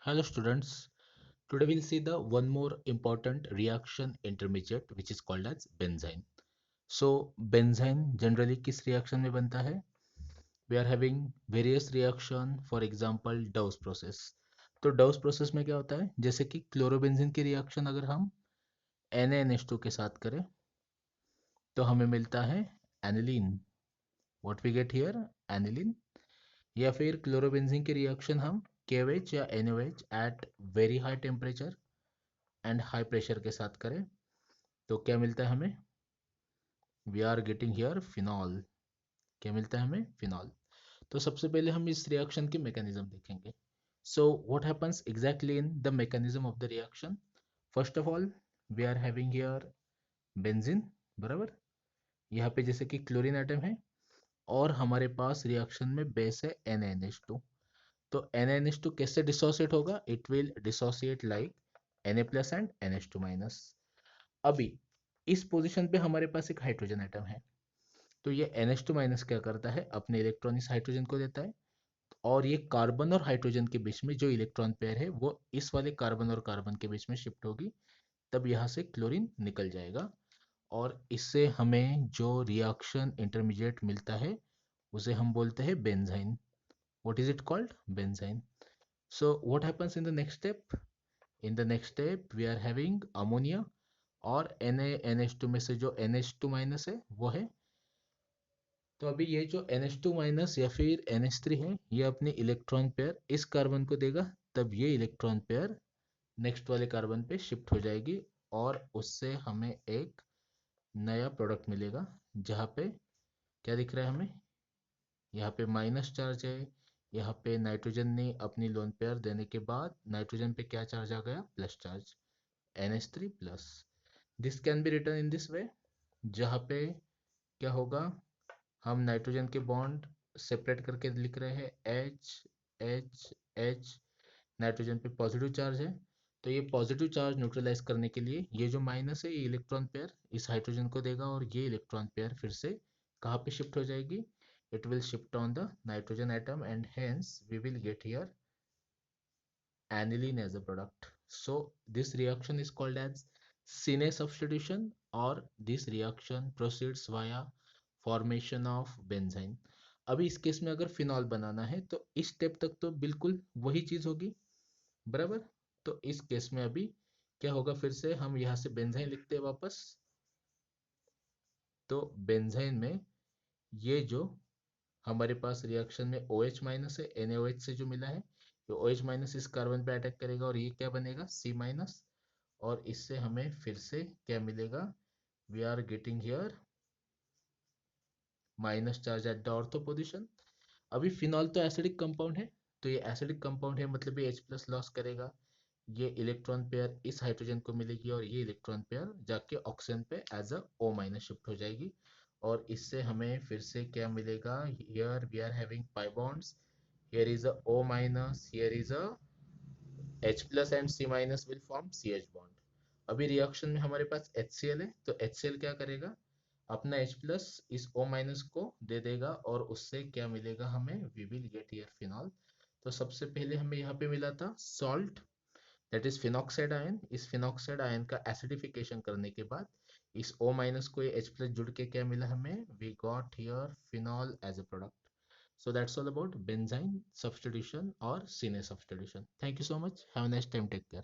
Hello students, today we'll see the one more important reaction intermediate which is called as benzene. So benzene generally किस reaction में बनता है? We are having various reaction, for example Dawes process. तो Dawes process में क्या होता है? जैसे कि क्लोरोबेंजीन की रिएक्शन अगर हम NaNH2 के साथ करें तो हमें मिलता है aniline. What we get here? Aniline. या फिर क्लोरोबेंजीन की रिएक्शन हम KOH या NaOH at very high temperature and high pressure के साथ करें तो क्या मिलता है हमें? We are getting here phenol. क्या मिलता है हमें? फिनॉल. तो सबसे पहले हम इस रिएक्शन की मैकेनिज्म देखेंगे. So what happens exactly in the mechanism of the reaction? First of all we are having here benzene. बराबर. यहाँ पे जैसे कि क्लोरीन एटम है और हमारे पास रिएक्शन में बेस है NaNH2. तो NaNH2 कैसे डिसोसिएट होगा? It will dissociate like Na plus and NH2 minus. अभी इस पोजीशन पे हमारे पास एक हाइड्रोजन एटम है तो ये NH2 माइनस क्या करता है? अपने इलेक्ट्रॉन इस हाइड्रोजन को देता है और ये कार्बन और हाइड्रोजन के बीच में जो इलेक्ट्रॉन पेयर है वो इस वाले कार्बन और कार्बन के बीच में शिफ्ट होगी. तब यहाँ से क्लोरीन निकल जाएगा और इससे हमें जो रिएक्शन इंटरमीडिएट मिलता है उसे हम बोलते हैं benzyne. What is it called? Benzyne. So what happens in the next step? In the next step we are having ammonia और NaNH2 में से जो NH2 माइनस है वो है. तो अभी ये जो NH2 माइनस या फिर NH3 है ये अपनी इलेक्ट्रॉन पेयर इस कार्बन को देगा. तब ये इलेक्ट्रॉन पेयर नेक्स्ट वाले कार्बन पे शिफ्ट हो जाएगी और उससे हमें एक नया प्रोडक्ट मिलेगा जहाँ पे क्या दिख रहा है हमें? यहाँ पे माइनस चार्ज है. यहाँ पे नाइट्रोजन ने अपनी लोन पेयर देने के बाद नाइट्रोजन पे क्या चार्ज आ गया? Plus charge. NH3 plus. This can be written in this way. जहाँ पे क्या होगा? हम नाइट्रोजन के बॉन्ड सेपरेट करके लिख रहे हैं एच एच एच. नाइट्रोजन पे पॉजिटिव चार्ज है तो ये पॉजिटिव चार्ज न्यूट्रलाइज करने के लिए ये जो माइनस है ये इलेक्ट्रॉन पेयर इस हाइड्रोजन को देगा और ये इलेक्ट्रॉन पेयर फिर से कहाँ पे शिफ्ट हो जाएगी? It will shift on the nitrogen atom and hence we will get here aniline as a product. So this reaction is called as Sine substitution or this reaction proceeds via formation of benzene. अभी इस case में अगर phenol बनाना है तो इस step तक तो बिल्कुल वही चीज होगी. बराबर. तो इस केस में अभी क्या होगा? फिर से हम यहाँ से बेंजाइन लिखते हैं वापस. तो बेंजाइन में ये जो हमारे पास रिएक्शन में OH माइनस है NaOH से जो मिला है ये OH माइनस इस कार्बन पे अटैक करेगा और ये क्या बनेगा? C minus. और इससे हमें फिर से क्या मिलेगा? We are getting here minus charge at the ortho position. अभी फिनॉल तो एसिडिक कंपाउंड है तो ये एसिडिक कंपाउंड है मतलब ये H प्लस लॉस करेगा. ये इलेक्ट्रॉन पेयर इस हाइड्रोजन को मिलेगी और ये इलेक्ट्रॉन पेयर जाके ऑक्सीजन पे as a O minus shift हो जाएगी और इससे हमें फिर से क्या मिलेगा? Here we are having pi bonds. Here is a O minus, here is a H plus and C minus will form CH bond. अभी रिएक्शन में हमारे पास HCl है तो HCl क्या करेगा? अपना H प्लस इस O माइनस को दे देगा और उससे क्या मिलेगा हमें? We will get here phenol. तो सबसे पहले हमें यहाँ पे मिला था salt that is phenoxide ion. इस फिनॉक्साइड आयन का एसिडिफिकेशन करने के बाद इस O माइनस को ये H प्लस जुड़ के क्या मिला हमें? We got here phenol as a product. So that's all about benzene substitution or Sine substitution. Thank you so much. Have a nice time. Take care.